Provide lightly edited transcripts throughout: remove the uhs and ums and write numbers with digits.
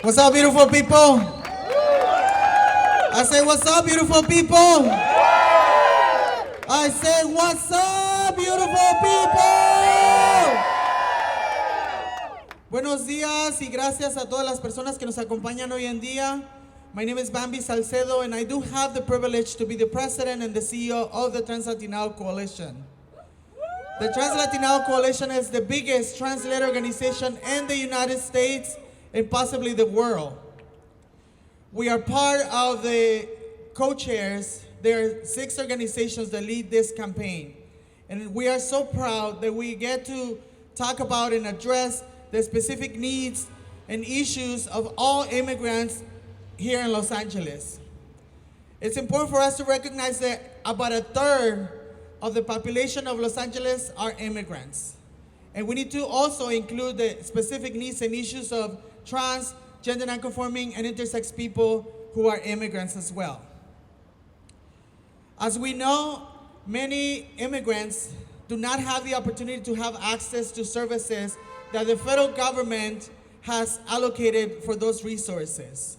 What's up, beautiful people? I say, what's up, beautiful people? I say, what's up, beautiful people? Buenos días y gracias a todas las personas que nos acompañan hoy en día. My name is Bamby Salcedo, and I do have the privilege to be the president and the CEO of the TransLatin Coalition. The TransLatin Coalition is the biggest translator organization in the United States and possibly the world. We are part of the co-chairs. There are 6 organizations that lead this campaign. And we are so proud that we get to talk about and address the specific needs and issues of all immigrants here in Los Angeles. It's important for us to recognize that about a third of the population of Los Angeles are immigrants. And we need to also include the specific needs and issues of trans, gender nonconforming, and intersex people who are immigrants as well. As we know, many immigrants do not have the opportunity to have access to services that the federal government has allocated for those resources.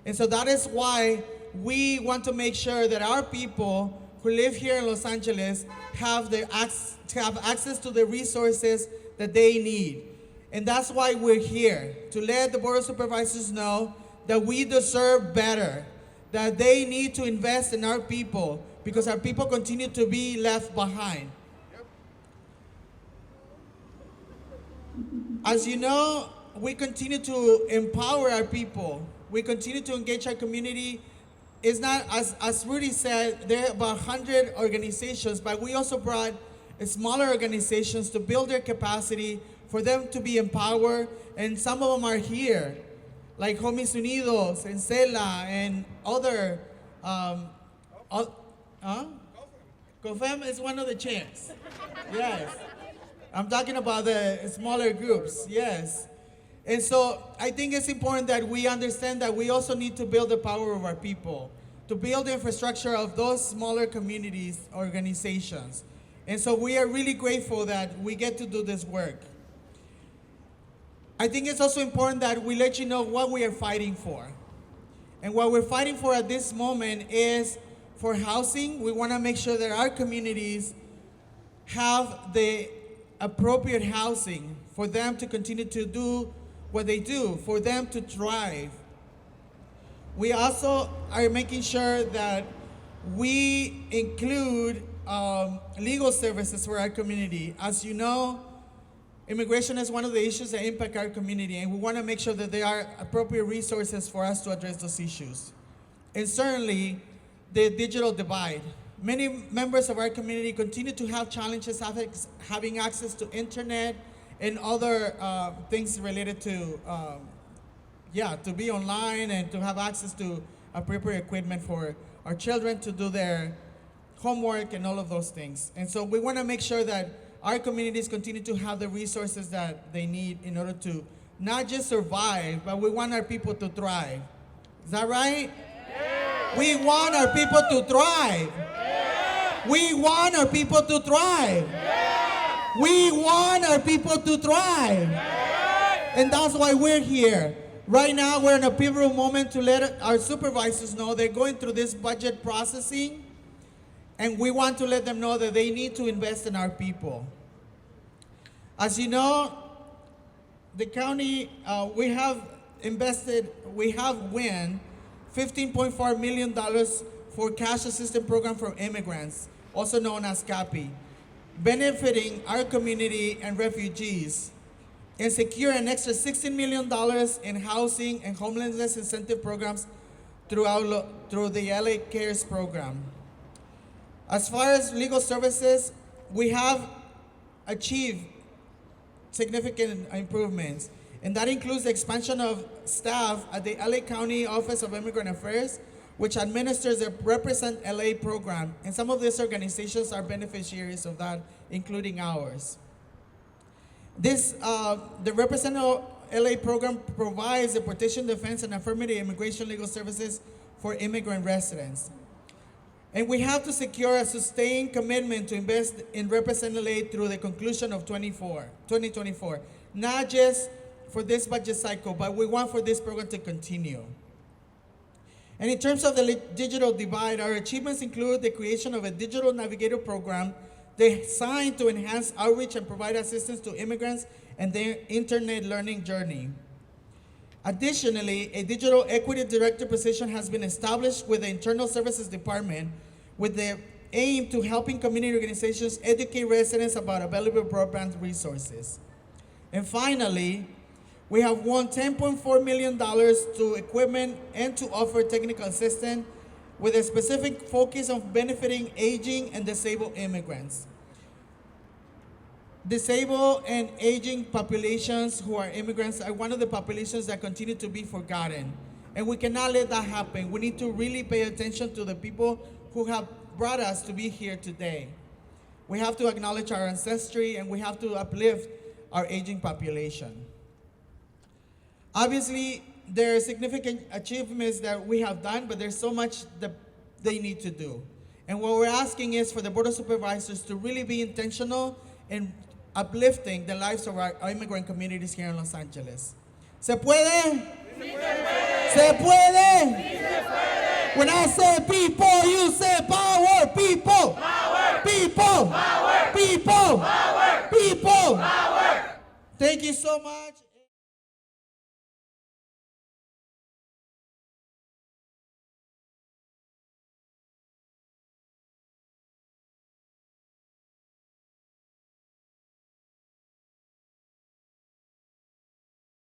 And so that is why we want to make sure that our people who live here in Los Angeles have access to the resources that they need. And that's why we're here, to let the Board of Supervisors know that we deserve better, that they need to invest in our people because our people continue to be left behind. As you know, we continue to empower our people. We continue to engage our community. It's not, as Rudy said, there are about 100 organizations, but we also brought smaller organizations to build their capacity for them to be empowered, and some of them are here, like Homies Unidos and CELA and other, COFEM is one of the chairs, yes. I'm talking about the smaller groups, yes. And so I think it's important that we understand that we also need to build the power of our people, to build the infrastructure of those smaller communities, organizations. And so we are really grateful that we get to do this work. I think it's also important that we let you know what we are fighting for. And what we're fighting for at this moment is for housing. We want to make sure that our communities have the appropriate housing for them to continue to do what they do, for them to thrive. We also are making sure that we include legal services for our community. As you know, immigration is one of the issues that impact our community, and we want to make sure that there are appropriate resources for us to address those issues. And certainly, the digital divide. Many members of our community continue to have challenges having access to internet and other things related to, to be online and to have access to appropriate equipment for our children to do their homework and all of those things. And so we want to make sure that our communities continue to have the resources that they need in order to not just survive, but we want our people to thrive. Is that right? Yeah. We want our people to thrive. Yeah. We want our people to thrive. Yeah. We want our people to thrive. And that's why we're here. Right now, we're in a pivotal moment to let our supervisors know they're going through this budget processing, and we want to let them know that they need to invest in our people. As you know, the county, we have won $15.4 million for cash assistance program for immigrants, also known as CAPI, benefiting our community and refugees, and secure an extra $16 million in housing and homelessness incentive programs through the LA Cares program. As far as legal services, we have achieved significant improvements, and that includes the expansion of staff at the LA County Office of Immigrant Affairs, which administers the Represent LA program, and some of these organizations are beneficiaries of that, including ours. The Represent LA program provides the protection, defense, and affirmative immigration legal services for immigrant residents. And we have to secure a sustained commitment to invest in Represent LA through the conclusion of 2024, not just for this budget cycle, but we want for this program to continue. And in terms of the digital divide, our achievements include the creation of a digital navigator program designed to enhance outreach and provide assistance to immigrants and their internet learning journey. Additionally, a digital equity director position has been established with the Internal Services Department with the aim to helping community organizations educate residents about available broadband resources. And finally, we have won $10.4 million to equipment and to offer technical assistance with a specific focus on benefiting aging and disabled immigrants. Disabled and aging populations who are immigrants are one of the populations that continue to be forgotten. And we cannot let that happen. We need to really pay attention to the people who have brought us to be here today. We have to acknowledge our ancestry and we have to uplift our aging population. Obviously, there are significant achievements that we have done, but there's so much that they need to do. And what we're asking is for the Board of Supervisors to really be intentional in uplifting the lives of our immigrant communities here in Los Angeles. ¿Se puede? Sí se puede. ¿Se puede? Sí se puede. When I say people, you say power. People. Power. People. Power. People. Power. People. Power. Thank you so much.